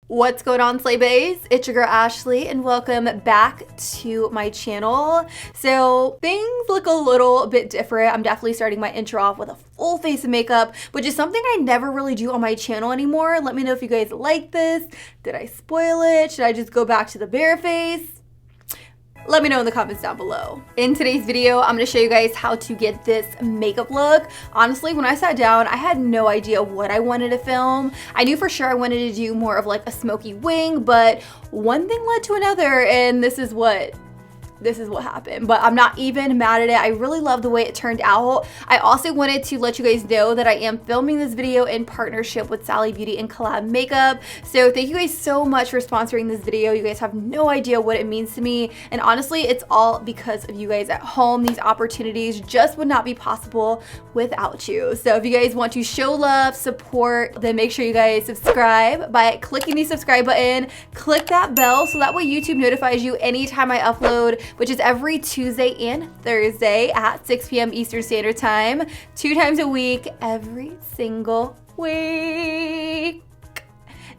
What's going on, Slay Baes? It's your girl Ashley and welcome back to my channel. So things look a little bit different. I'm definitely starting my intro off with a full face of makeup, which is something I never really do on my channel anymore. Let me know if you guys like this. Did I spoil it? Should I just go back to the bare face? Let me know in the comments down below. In today's video, I'm gonna show you guys how to get this makeup look. Honestly, when I sat down, I had no idea what I wanted to film. I knew for sure I wanted to do more of like a smoky wing, but one thing led to another, and this is what happened, but I'm not even mad at it. I really love the way it turned out. I also wanted to let you guys know that I am filming this video in partnership with Sally Beauty and COL-LAB Makeup. So thank you guys so much for sponsoring this video. You guys have no idea what it means to me. And honestly, it's all because of you guys at home. These opportunities just would not be possible without you. So if you guys want to show love, support, then make sure you guys subscribe by clicking the subscribe button. Click that bell so that way YouTube notifies you anytime I upload, which is every Tuesday and Thursday at 6 p.m. Eastern Standard Time, 2 times a week, every single week.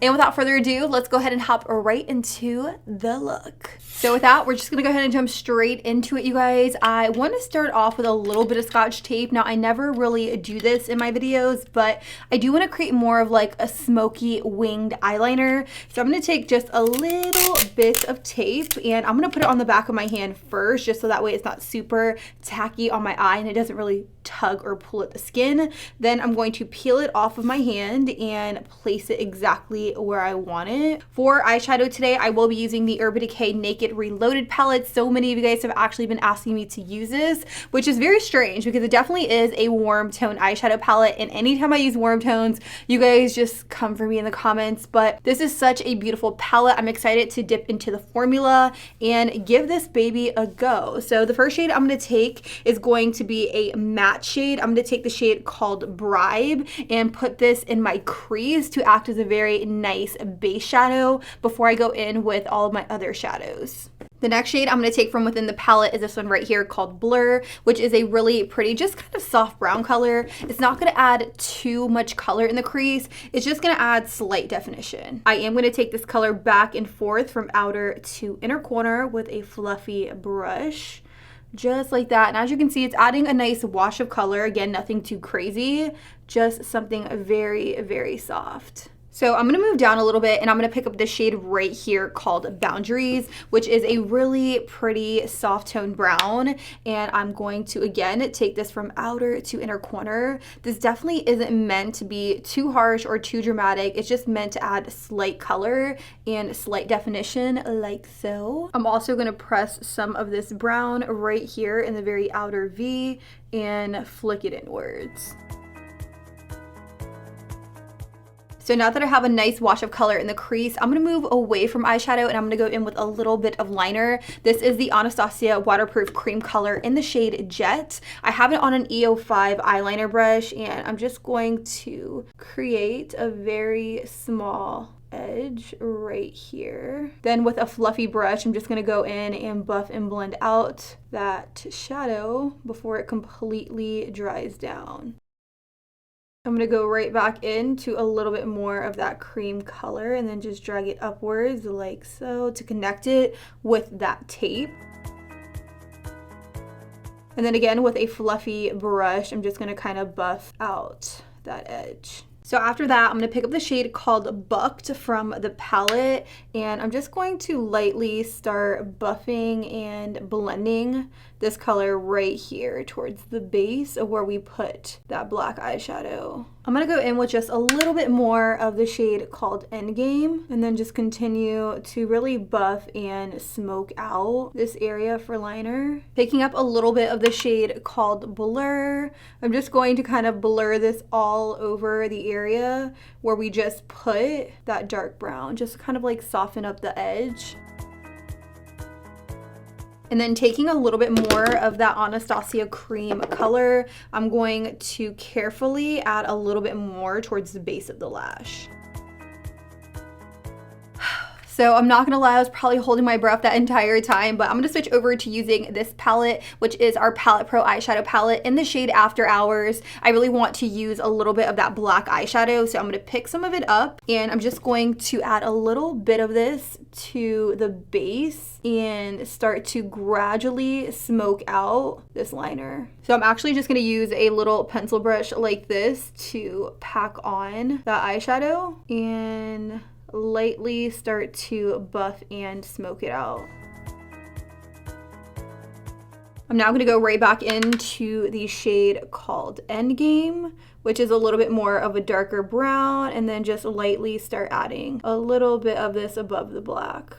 And without further ado, let's go ahead and hop right into the look. So with that, we're just gonna go ahead and jump straight into it, you guys. I want to start off with a little bit of Scotch tape. Now, I never really do this in my videos, but I do want to create more of like a smoky winged eyeliner. So I'm gonna take just a little bit of tape and I'm gonna put it on the back of my hand first, just so that way it's not super tacky on my eye and it doesn't really tug or pull at the skin. Then I'm going to peel it off of my hand and place it exactly where I want it. For eyeshadow today, I will be using the Urban Decay Naked Reloaded palette. So many of you guys have actually been asking me to use this, which is very strange because it definitely is a warm tone eyeshadow palette, and anytime I use warm tones, you guys just come for me in the comments. But this is such a beautiful palette. I'm excited to dip into the formula and give this baby a go. So the first shade I'm going to take is going to be a matte shade. I'm going to take the shade called Bribe and put this in my crease to act as a very nice base shadow before I go in with all of my other shadows. The next shade I'm going to take from within the palette is this one right here called Blur, which is a really pretty, just kind of soft brown color. It's not going to add too much color in the crease. It's just going to add slight definition. I am going to take this color back and forth from outer to inner corner with a fluffy brush. Just like that. And as you can see, it's adding a nice wash of color. Again, nothing too crazy, just something very, very soft. So I'm gonna move down a little bit and I'm gonna pick up this shade right here called Boundaries, which is a really pretty soft tone brown. And I'm going to, again, take this from outer to inner corner. This definitely isn't meant to be too harsh or too dramatic. It's just meant to add slight color and slight definition, like so. I'm also gonna press some of this brown right here in the very outer V and flick it inwards. So now that I have a nice wash of color in the crease, I'm going to move away from eyeshadow and I'm going to go in with a little bit of liner. This is the Anastasia Waterproof Cream Color in the shade Jet. I have it on an EO5 eyeliner brush and I'm just going to create a very small edge right here. Then with a fluffy brush, I'm just going to go in and buff and blend out that shadow before it completely dries down. I'm going to go right back into a little bit more of that cream color and then just drag it upwards like so to connect it with that tape. And then again with a fluffy brush, I'm just going to kind of buff out that edge. So after that, I'm going to pick up the shade called Bucked from the palette, and I'm just going to lightly start buffing and blending this color right here towards the base of where we put that black eyeshadow. I'm going to go in with just a little bit more of the shade called Endgame, and then just continue to really buff and smoke out this area for liner. Picking up a little bit of the shade called Blur, I'm just going to kind of blur this all over the area where we just put that dark brown, just kind of like soften up the edge. And then taking a little bit more of that Anastasia cream color, I'm going to carefully add a little bit more towards the base of the lash. So I'm not gonna lie, I was probably holding my breath that entire time, but I'm gonna switch over to using this palette, which is our Palette Pro eyeshadow palette in the shade After Hours. I really want to use a little bit of that black eyeshadow, so I'm gonna pick some of it up, and I'm just going to add a little bit of this to the base and start to gradually smoke out this liner. So I'm actually just gonna use a little pencil brush like this to pack on that eyeshadow and lightly start to buff and smoke it out. I'm now going to go right back into the shade called Endgame, which is a little bit more of a darker brown, and then just lightly start adding a little bit of this above the black.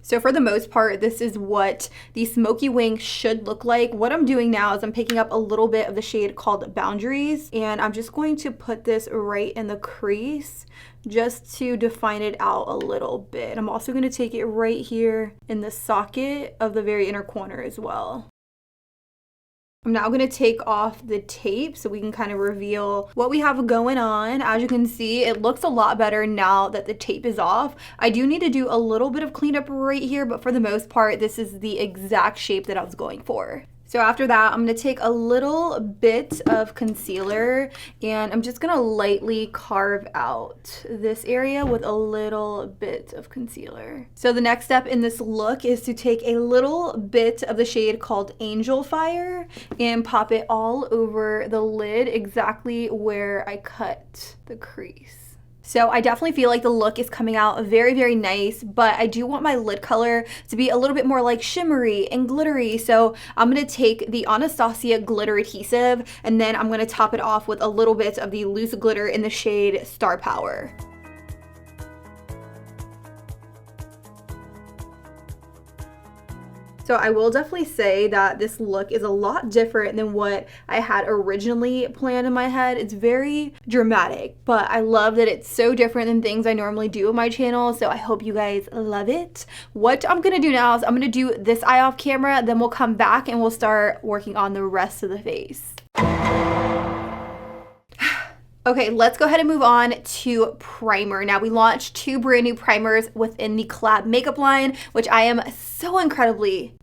So for the most part, this is what the smoky wing should look like. What I'm doing now is I'm picking up a little bit of the shade called Boundaries, and I'm just going to put this right in the crease just to define it out a little bit. I'm also going to take it right here in the socket of the very inner corner as well. I'm now going to take off the tape so we can kind of reveal what we have going on. As you can see, it looks a lot better now that the tape is off. I do need to do a little bit of cleanup right here, but for the most part, this is the exact shape that I was going for. So after that, I'm going to take a little bit of concealer and I'm just going to lightly carve out this area with a little bit of concealer. So the next step in this look is to take a little bit of the shade called Angel Fire and pop it all over the lid exactly where I cut the crease. So I definitely feel like the look is coming out very, very nice, but I do want my lid color to be a little bit more like shimmery and glittery. So I'm gonna take the Anastasia glitter adhesive and then I'm gonna top it off with a little bit of the loose glitter in the shade Star Power. So I will definitely say that this look is a lot different than what I had originally planned in my head. It's very dramatic, but I love that it's so different than things I normally do on my channel. So I hope you guys love it. What I'm gonna do now is I'm gonna do this eye off camera, then we'll come back and we'll start working on the rest of the face. Okay, let's go ahead and move on to primer. Now we launched 2 brand new primers within the COL-LAB makeup line, which I am so incredibly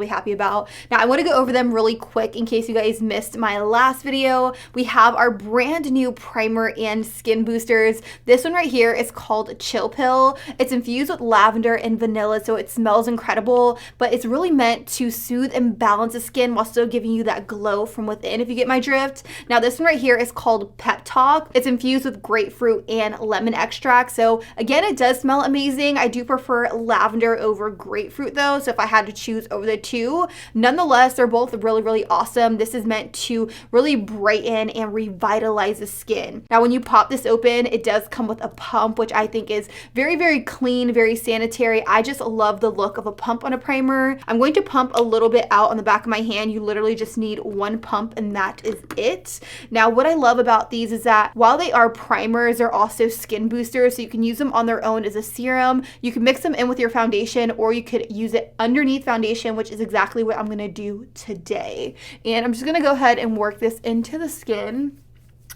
happy about. Now I want to go over them really quick in case you guys missed my last video. We have our brand new primer and skin boosters. This one right here is called Chill Pill. It's infused with lavender and vanilla, so it smells incredible, but it's really meant to soothe and balance the skin while still giving you that glow from within, if you get my drift. Now this one right here is called Pep Talk. It's infused with grapefruit and lemon extract. So again, it does smell amazing. I do prefer lavender over grapefruit though, so if I had to choose over the two, nonetheless, they're both really, really awesome. This is meant to really brighten and revitalize the skin. Now, when you pop this open, it does come with a pump, which I think is very, very clean, very sanitary. I just love the look of a pump on a primer. I'm going to pump a little bit out on the back of my hand. You literally just need one pump and that is it. Now, what I love about these is that while they are primers, they're also skin boosters, so you can use them on their own as a serum. You can mix them in with your foundation, or you could use it underneath foundation, which is exactly what I'm gonna do today. And I'm just gonna go ahead and work this into the skin.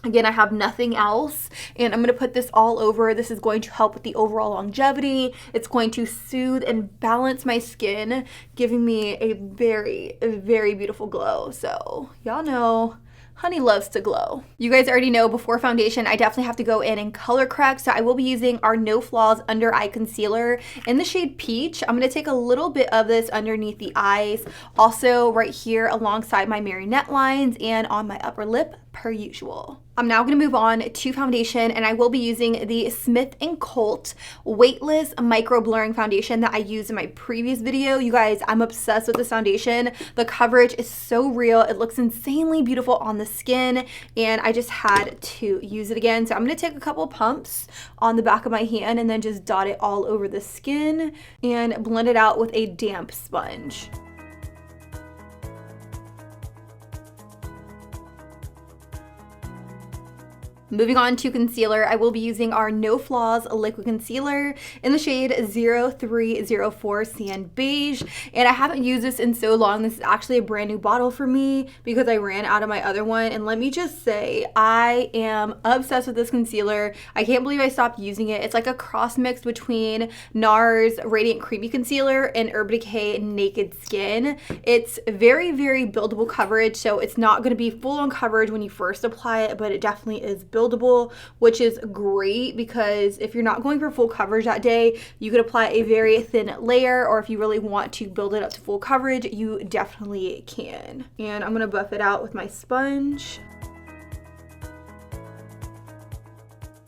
Again, I have nothing else, and I'm gonna put this all over. This is going to help with the overall longevity. It's going to soothe and balance my skin, giving me a very, very beautiful glow. So y'all know, honey loves to glow. You guys already know before foundation, I definitely have to go in and color correct. So I will be using our No Flaws Under Eye Concealer in the shade Peach. I'm gonna take a little bit of this underneath the eyes, also right here alongside my marionette lines and on my upper lip per usual. I'm now going to move on to foundation, and I will be using the Smith & Colt Weightless Micro Blurring Foundation that I used in my previous video. You guys, I'm obsessed with this foundation. The coverage is so real. It looks insanely beautiful on the skin, and I just had to use it again. So I'm going to take a couple pumps on the back of my hand and then just dot it all over the skin and blend it out with a damp sponge. Moving on to concealer, I will be using our No Flaws liquid concealer in the shade 0304 Sand Beige. And I haven't used this in so long. This is actually a brand new bottle for me because I ran out of my other one. And let me just say, I am obsessed with this concealer. I can't believe I stopped using it. It's like a cross mix between NARS Radiant Creamy Concealer and Urban Decay Naked Skin. It's very, very buildable coverage. So it's not going to be full on coverage when you first apply it, but it definitely is buildable, which is great because if you're not going for full coverage that day, you could apply a very thin layer, or if you really want to build it up to full coverage, you definitely can. And I'm gonna buff it out with my sponge.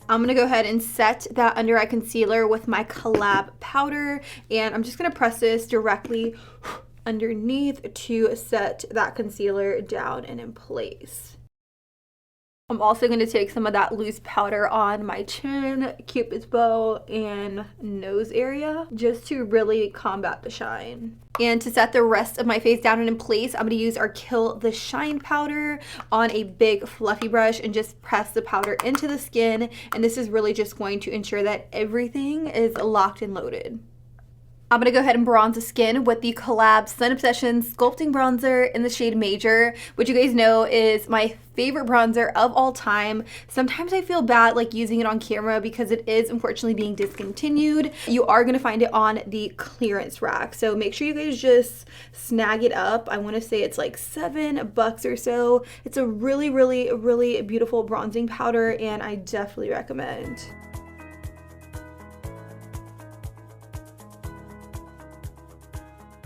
I'm gonna go ahead and set that under eye concealer with my COL-LAB powder, and I'm just gonna press this directly underneath to set that concealer down and in place. I'm also going to take some of that loose powder on my chin, Cupid's bow, and nose area just to really combat the shine. And to set the rest of my face down and in place, I'm going to use our Kill the Shine powder on a big fluffy brush and just press the powder into the skin. And this is really just going to ensure that everything is locked and loaded. I'm going to go ahead and bronze the skin with the COL-LAB Sun Obsession Sculpting Bronzer in the shade Major, which you guys know is my favorite bronzer of all time. Sometimes I feel bad like using it on camera because it is unfortunately being discontinued. You are going to find it on the clearance rack, so make sure you guys just snag it up. I want to say it's like $7 or so. It's a really, really, really beautiful bronzing powder, and I definitely recommend.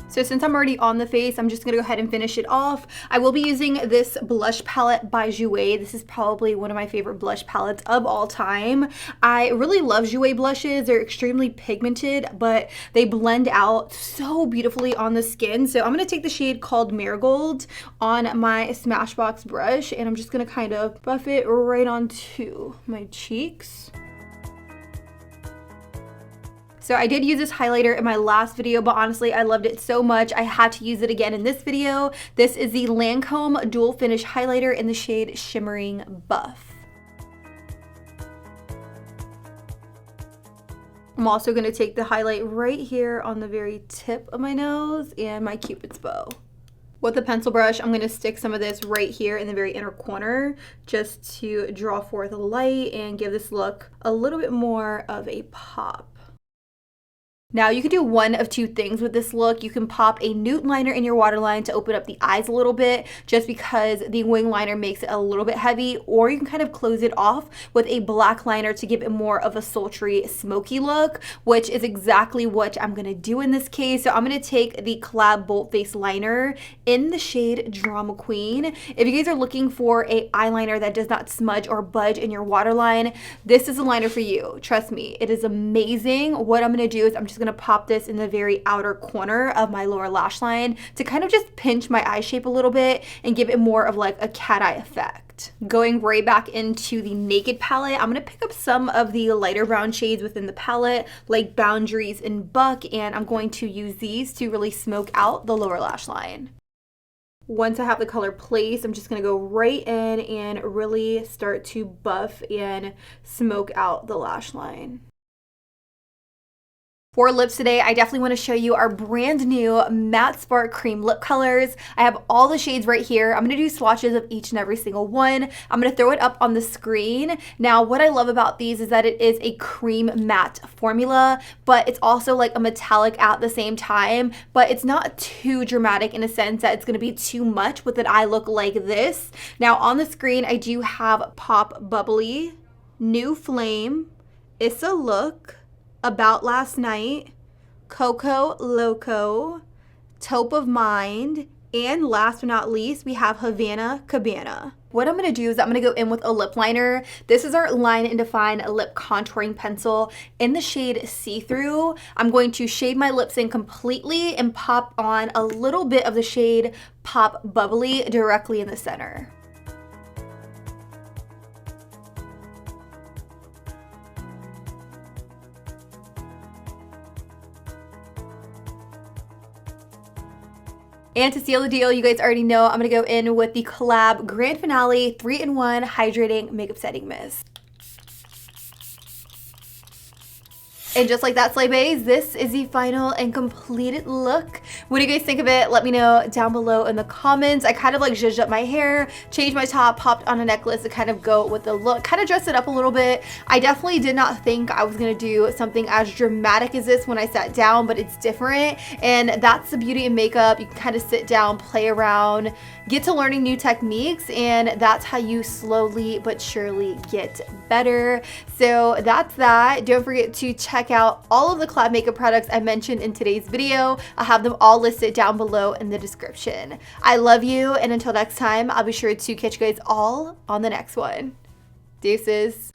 So since I'm already on the face, I'm just gonna go ahead and finish it off. I will be using this blush palette by Jouer. This is probably one of my favorite blush palettes of all time. I really love Jouer blushes. They're extremely pigmented, but they blend out so beautifully on the skin. So I'm gonna take the shade called Marigold on my Smashbox brush, and I'm just gonna kind of buff it right onto my cheeks. So I did use this highlighter in my last video, but honestly, I loved it so much, I had to use it again in this video. This is the Lancome Dual Finish Highlighter in the shade Shimmering Buff. I'm also going to take the highlight right here on the very tip of my nose and my Cupid's bow. With a pencil brush, I'm going to stick some of this right here in the very inner corner just to draw forth a light and give this look a little bit more of a pop. Now you can do one of two things with this look. You can pop a nude liner in your waterline to open up the eyes a little bit just because the wing liner makes it a little bit heavy, or you can kind of close it off with a black liner to give it more of a sultry smoky look, which is exactly what I'm gonna do in this case. So I'm gonna take the COL-LAB Bold Face Liner in the shade Drama Queen. If you guys are looking for a eyeliner that does not smudge or budge in your waterline, this is a liner for you. Trust me, it is amazing. What I'm gonna do is I'm just gonna pop this in the very outer corner of my lower lash line to kind of just pinch my eye shape a little bit and give it more of like a cat eye effect. Going right back into the Naked palette, I'm gonna pick up some of the lighter brown shades within the palette, like Boundaries and Buck, and I'm going to use these to really smoke out the lower lash line. Once I have the color placed, I'm just gonna go right in and really start to buff and smoke out the lash line. For lips today, I definitely want to show you our brand new Matte Spark Cream lip colors. I have all the shades right here. I'm going to do swatches of each and every single one. I'm going to throw it up on the screen. Now, what I love about these is that it is a cream matte formula, but it's also like a metallic at the same time, but it's not too dramatic in a sense that it's going to be too much with an eye look like this. Now, on the screen, I do have Pop Bubbly, New Flame, Issa Look, About Last Night, Coco Loco, Taupe of Mind, and last but not least, we have Havana Cabana. What I'm going to do is I'm going to go in with a lip liner. This is our Line and Define lip contouring pencil in the shade See-Through. I'm going to shade my lips in completely and pop on a little bit of the shade Pop Bubbly directly in the center. And to seal the deal, you guys already know I'm going to go in with the COL-LAB Grand Finale 3-in-1 Hydrating Makeup Setting Mist. And just like that, Slay Baes, this is the final and completed look. What do you guys think of it? Let me know down below in the comments. I kind of like zhuzhed up my hair, changed my top, popped on a necklace to kind of go with the look, kind of dress it up a little bit. I definitely did not think I was gonna do something as dramatic as this when I sat down, but it's different. And that's the beauty of makeup. You can kind of sit down, play around, get to learning new techniques, and that's how you slowly but surely get better. So that's that. Don't forget to check out all of the COL-LAB makeup products I mentioned in today's video. I'll have them all listed down below in the description. I love you, and until next time, I'll be sure to catch you guys all on the next one. Deuces.